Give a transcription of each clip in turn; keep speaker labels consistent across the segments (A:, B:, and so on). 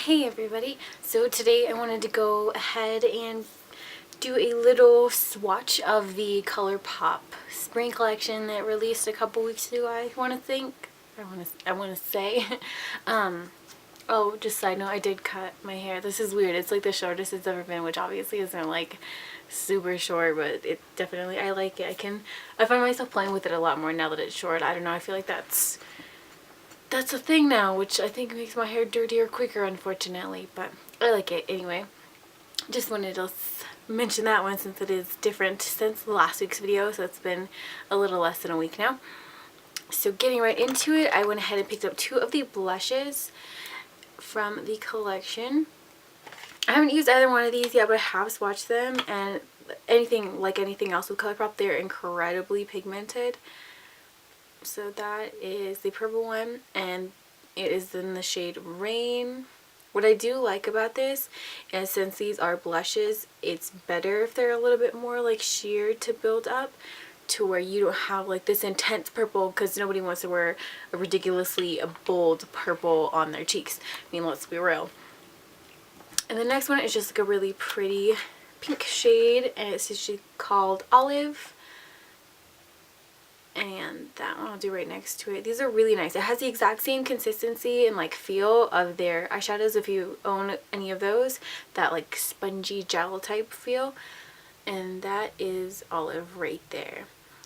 A: Hey everybody, so today I wanted to go ahead and do a little swatch of the ColorPop spring collection that released a couple weeks ago. I want to say oh, just side note, I did cut my hair. This is weird. It's like the shortest it's ever been, which obviously isn't like super short, but it definitely, I like it. I find myself playing with it a lot more now that it's short. I don't know, I feel like that's a thing now, which I think makes my hair dirtier quicker, unfortunately, but I like it anyway. Just wanted to mention that one since it is different since last week's video, so it's been a little less than a week now. So getting right into it, I went ahead and picked up two of the blushes from the collection. I haven't used either one of these yet, but I have swatched them, and anything else with ColorPop, they're incredibly pigmented. So that is the purple one, and it is in the shade Rain. What I do like about this is since these are blushes, it's better if they're a little bit more like sheer to build up, to where you don't have like this intense purple, because nobody wants to wear a ridiculously bold purple on their cheeks. I mean, let's be real. And the next one is just like a really pretty pink shade, and it's usually called Olive. And that one I'll do right next to it. These are really nice. It has the exact same consistency and like feel of their eyeshadows if you own any of those, that like spongy gel type feel, and that is Olive right there.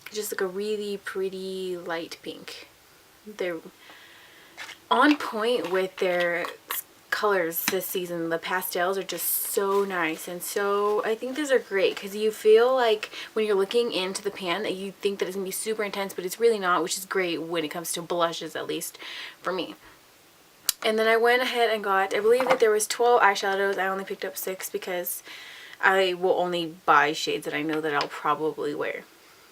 A: Just like a really pretty light pink. They're on point with their colors this season. The pastels are just so nice, and so I think these are great because you feel like when you're looking into the pan that you think that it's gonna be super intense, but it's really not, which is great when it comes to blushes, at least for me. And then I went ahead and got, I believe that there was 12 eyeshadows. I only picked up 6 because I will only buy shades that I know that I'll probably wear.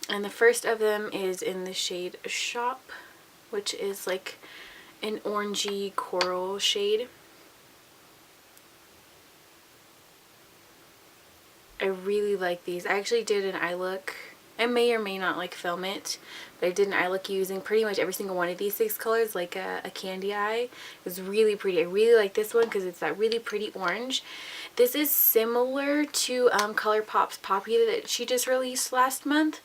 A: And the first of them is in the shade Shop, which is like an orangey coral shade. I really like these. I actually did an eye look. I may or may not like film it, but I did an eye look using pretty much every single one of these 6 colors, like a candy eye. It was really pretty. I really like this one because it's that really pretty orange. This is similar to ColorPop's Poppy that she just released last month.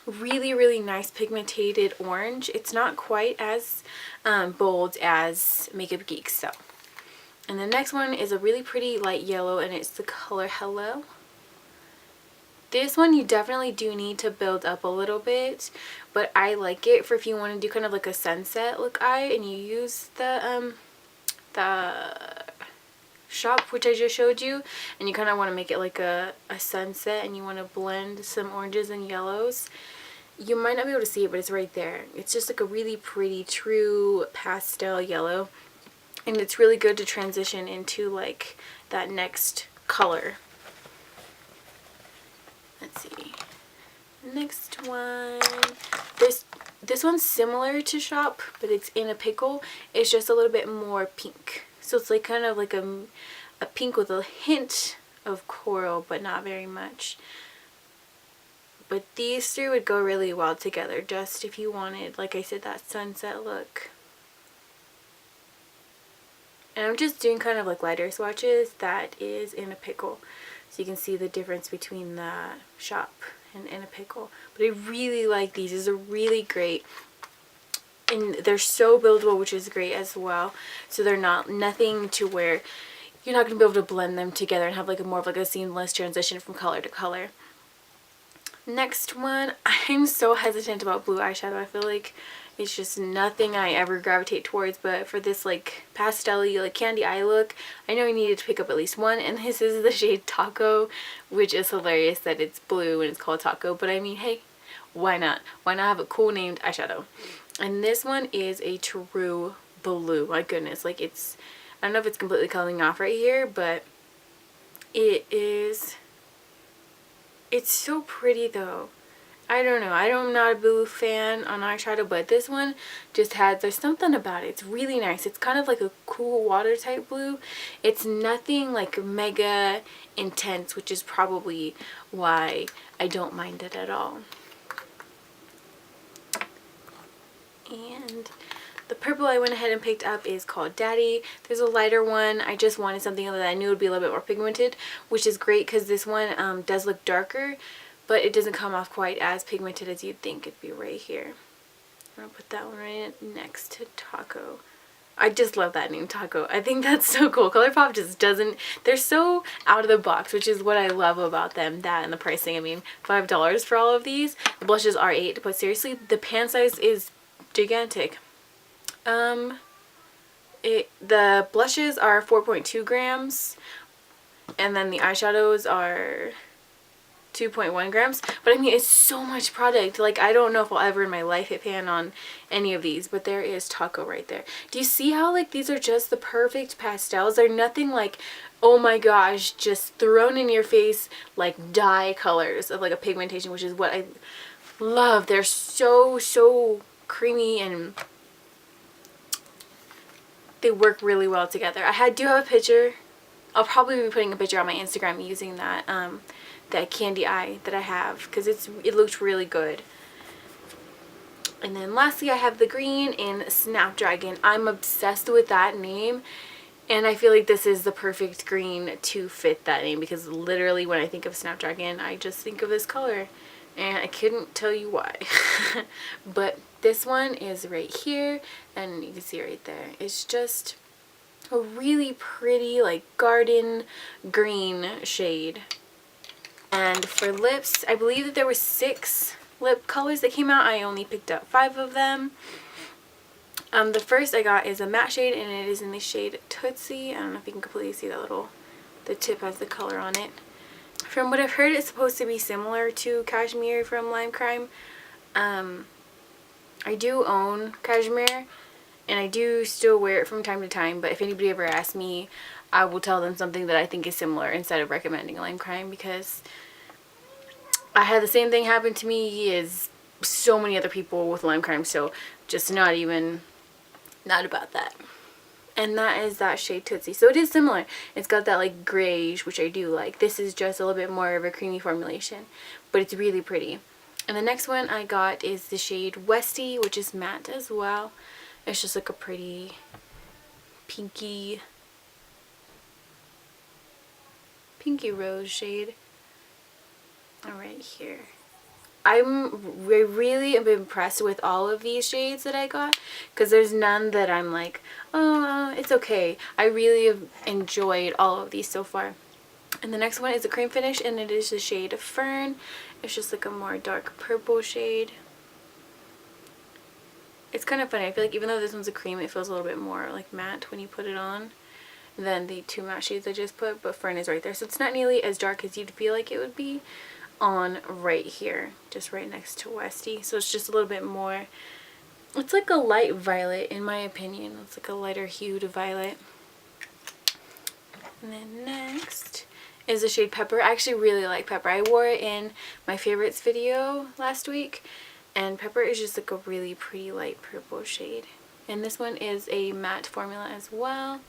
A: Really, really nice pigmented orange. It's not quite as bold as Makeup Geek's. So, and the next one is a really pretty light yellow, and it's the color Hello. This one you definitely do need to build up a little bit, but I like it for if you want to do kind of like a sunset look eye, and you use the Shop, which I just showed you, and you kind of want to make it like a sunset, and you want to blend some oranges and yellows. You might not be able to see it, but it's right there. It's just like a really pretty true pastel yellow, and it's really good to transition into like that next color. Let's see. Next one. This one's similar to Shop, but it's in a Pickle. It's just a little bit more pink. So it's like kind of like a pink with a hint of coral, but not very much. But these 3 would go really well together, just if you wanted, like I said, that sunset look. And I'm just doing kind of like lighter swatches that is in a Pickle, so you can see the difference between the Shop and in a Pickle. But I really like these. These are really great, and they're so buildable, which is great as well. So they're nothing to where you're not going to be able to blend them together and have like more of like a seamless transition from color to color. Next one, I'm so hesitant about blue eyeshadow. I feel like it's just nothing I ever gravitate towards, but for this like pastel-y like candy eye look, I know I needed to pick up at least one, and this is the shade Taco, which is hilarious that it's blue and it's called Taco, but I mean, hey, why not? Why not have a cool named eyeshadow? And this one is a true blue. My goodness, like it's, I don't know if it's completely coming off right here, but it is, it's so pretty though. I don't know. I'm not a blue fan on eyeshadow, but this one just has, there's something about it. It's really nice. It's kind of like a cool water type blue. It's nothing like mega intense, which is probably why I don't mind it at all. And The purple I went ahead and picked up is called Daddy. There's a lighter one. I just wanted something that I knew would be a little bit more pigmented, which is great because this one does look darker, but it doesn't come off quite as pigmented as you'd think it'd be right here. I'm going to put that one right next to Taco. I just love that name, Taco. I think that's so cool. ColorPop just doesn't, they're so out of the box, which is what I love about them. That and the pricing. I mean, $5 for all of these. The blushes are $8, but seriously, the pan size is gigantic. The blushes are 4.2 grams, and then the eyeshadows are 2.1 grams, but I mean, it's so much product. Like, I don't know if I'll ever in my life hit pan on any of these, but there is Taco right there. Do you see how, like, these are just the perfect pastels? They're nothing like, oh my gosh, just thrown in your face, like, dye colors of, like, a pigmentation, which is what I love. They're so creamy, and they work really well together. I do have a picture. I'll probably be putting a picture on my Instagram using that, that candy eye that I have, because it looks really good. And then lastly, I have the green in SnapDragon. I'm obsessed with that name, and I feel like this is the perfect green to fit that name, because literally when I think of SnapDragon, I just think of this color, and I couldn't tell you why. But this one is right here, and you can see right there. It's just a really pretty, like, garden green shade. And for lips, I believe that there were 6 lip colors that came out. I only picked up 5 of them. The first I got is a matte shade, and it is in the shade Tootsie. I don't know if you can completely see that the tip has the color on it. From what I've heard, it's supposed to be similar to Cashmere from Lime Crime. I do own Cashmere, and I do still wear it from time to time, but if anybody ever asks me, I will tell them something that I think is similar instead of recommending Lime Crime, because I had the same thing happen to me as so many other people with Lime Crime, so just not about that. And that is that shade Tootsie. So it is similar. It's got that, like, grayish, which I do like. This is just a little bit more of a creamy formulation, but it's really pretty. And the next one I got is the shade Westie, which is matte as well. It's just like a pretty pinky rose shade. Right here. I really am impressed with all of these shades that I got, because there's none that I'm like, oh, it's okay. I really have enjoyed all of these so far. And the next one is a cream finish, and it is the shade Fern. It's just like a more dark purple shade. It's kind of funny. I feel like even though this one's a cream, it feels a little bit more like matte when you put it on than the 2 matte shades I just put, but Fern is right there. So it's not nearly as dark as you'd feel like it would be on right here, just right next to Westie. So it's just a little bit more, it's like a light violet in my opinion. It's like a lighter hued violet. And then next is the shade Pepper. I actually really like Pepper. I wore it in my favorites video last week, and Pepper is just like a really pretty light purple shade. And this one is a matte formula as well.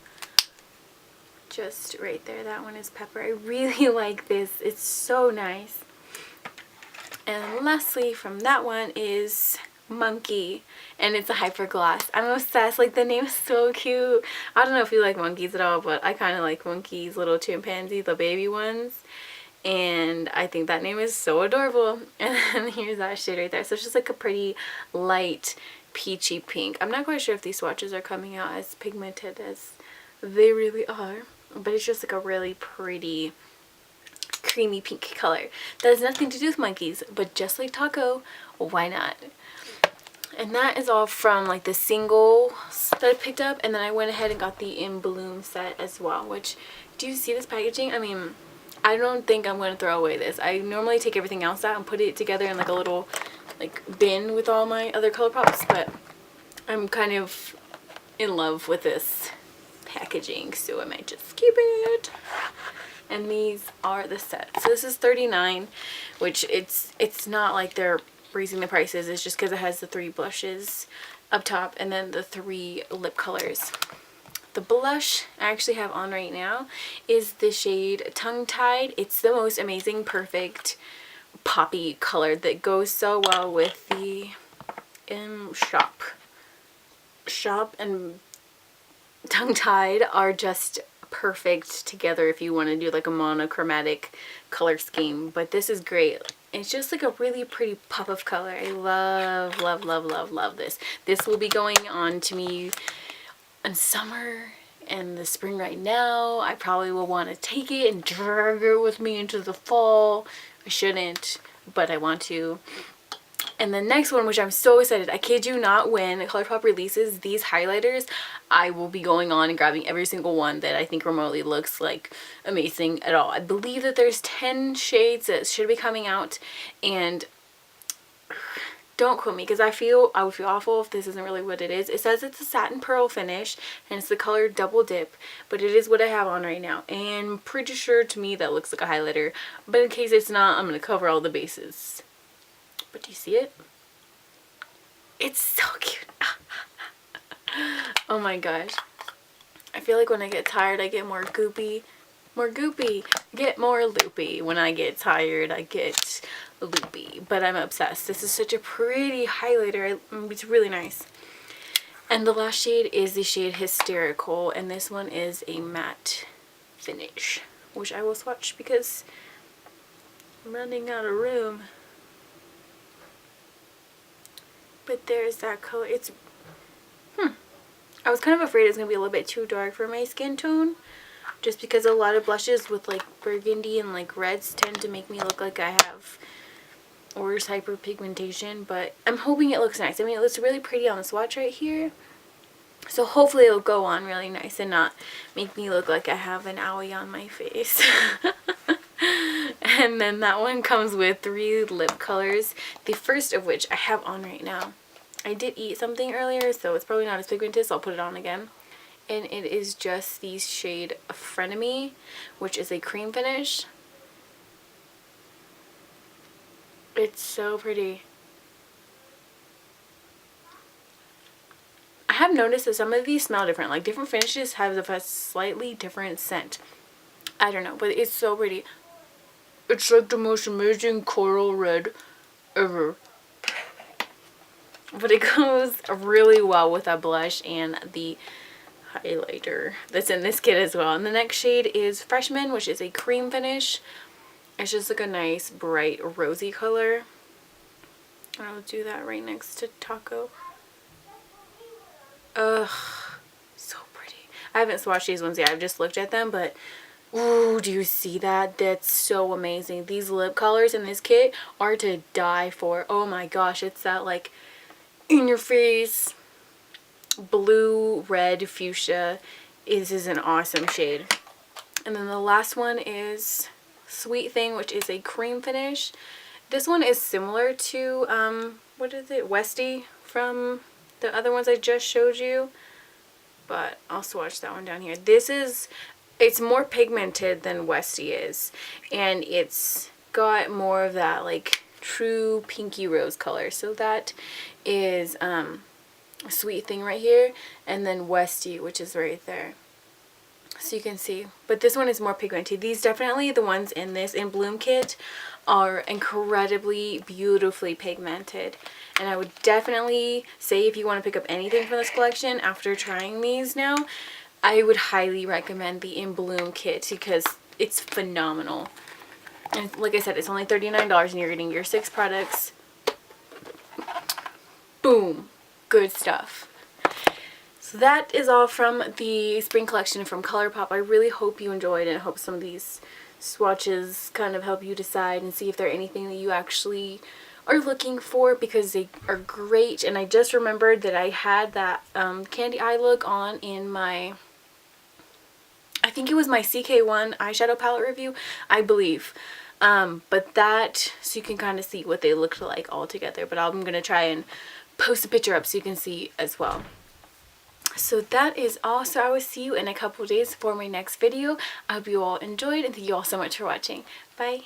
A: Just right there, that one is Pepper. I really like this. It's so nice. And lastly from that one is Monkey, and it's a hyper gloss. I'm obsessed. Like, the name is so cute. I don't know if you like monkeys at all, but I kind of like monkeys, little chimpanzee, the baby ones, and I think that name is so adorable. And then here's that shade right there. So it's just like a pretty light peachy pink. I'm not quite sure if these swatches are coming out as pigmented as they really are, but it's just like a really pretty creamy pink color. That has nothing to do with monkeys, but just like Taco, why not? And that is all from, like, the singles that I picked up, and then I went ahead and got the In Bloom set as well, which, do you see this packaging? I mean, I don't think I'm going to throw away this. I normally take everything else out and put it together in, like, a little, like, bin with all my other ColorPops, but I'm kind of in love with this packaging, so I might just keep it. And these are the sets. So this is $39, which it's not like they're raising the prices. It's just because it has the 3 blushes up top and then the 3 lip colors. The blush I actually have on right now is the shade Tongue Tied. It's the most amazing, perfect poppy color that goes so well with the Shop Shop and Tongue Tied are just perfect together if you want to do like a monochromatic color scheme, but this is great. It's just like a really pretty pop of color. I love, love, love, love, love this. This will be going on to me in summer and the spring right now. I probably will want to take it and drag it with me into the fall. I shouldn't, but I want to. And the next one, which I'm so excited, I kid you not, when ColorPop releases these highlighters, I will be going on and grabbing every single one that I think remotely looks like amazing at all. I believe that there's 10 shades that should be coming out, and don't quote me because I would feel awful if this isn't really what it is. It says it's a satin pearl finish and it's the color Double Dip, but it is what I have on right now, and I'm pretty sure to me that looks like a highlighter, but in case it's not, I'm going to cover all the bases. But do you see it? It's so cute. Oh my gosh. I feel like when I get tired, I get more goopy. More goopy. Get more loopy. When I get tired, I get loopy. But I'm obsessed. This is such a pretty highlighter. It's really nice. And the last shade is the shade Hysterical. And this one is a matte finish, which I will swatch because I'm running out of room. But there's that color. It's, I was kind of afraid it was going to be a little bit too dark for my skin tone. Just because a lot of blushes with like burgundy and like reds tend to make me look like I have worse hyperpigmentation. But I'm hoping it looks nice. I mean, it looks really pretty on the swatch right here. So hopefully it'll go on really nice and not make me look like I have an owie on my face. And then that one comes with 3 lip colors, the first of which I have on right now. I did eat something earlier, so it's probably not as pigmented, so I'll put it on again. And it is just the shade Frenemy, which is a cream finish. It's so pretty. I have noticed that some of these smell different. Like different finishes have a slightly different scent. I don't know, but it's so pretty. It's like the most amazing coral red ever. But it goes really well with that blush and the highlighter that's in this kit as well. And the next shade is Freshman, which is a cream finish. It's just like a nice bright rosy color. And I'll do that right next to Taco. Ugh, so pretty. I haven't swatched these ones yet. I've just looked at them, but ooh, do you see that? That's so amazing. These lip colors in this kit are to die for. Oh my gosh, it's that like in your face blue, red, fuchsia. This is an awesome shade. And then the last one is Sweet Thing, which is a cream finish. This one is similar to what is it, Westie from the other ones I just showed you, but I'll swatch that one down here. It's more pigmented than Westie is, and it's got more of that like true pinky rose color. So that is Sweet Thing right here, and then Westie, which is right there. So you can see, but this one is more pigmented. These definitely, the ones in this In Bloom kit, are incredibly beautifully pigmented. And I would definitely say if you want to pick up anything from this collection after trying these now, I would highly recommend the In Bloom kit because it's phenomenal. And like I said, it's only $39 and you're getting your 6 products. Boom. Good stuff. So that is all from the spring collection from ColorPop. I really hope you enjoyed, and I hope some of these swatches kind of help you decide and see if they're anything that you actually are looking for, because they are great. And I just remembered that I had that candy eye look on in my, I think it was my CK1 eyeshadow palette review, I believe. But that, so you can kind of see what they looked like all together. But I'm going to try and post a picture up so you can see as well. So that is all. So I will see you in a couple days for my next video. I hope you all enjoyed, and thank you all so much for watching. Bye.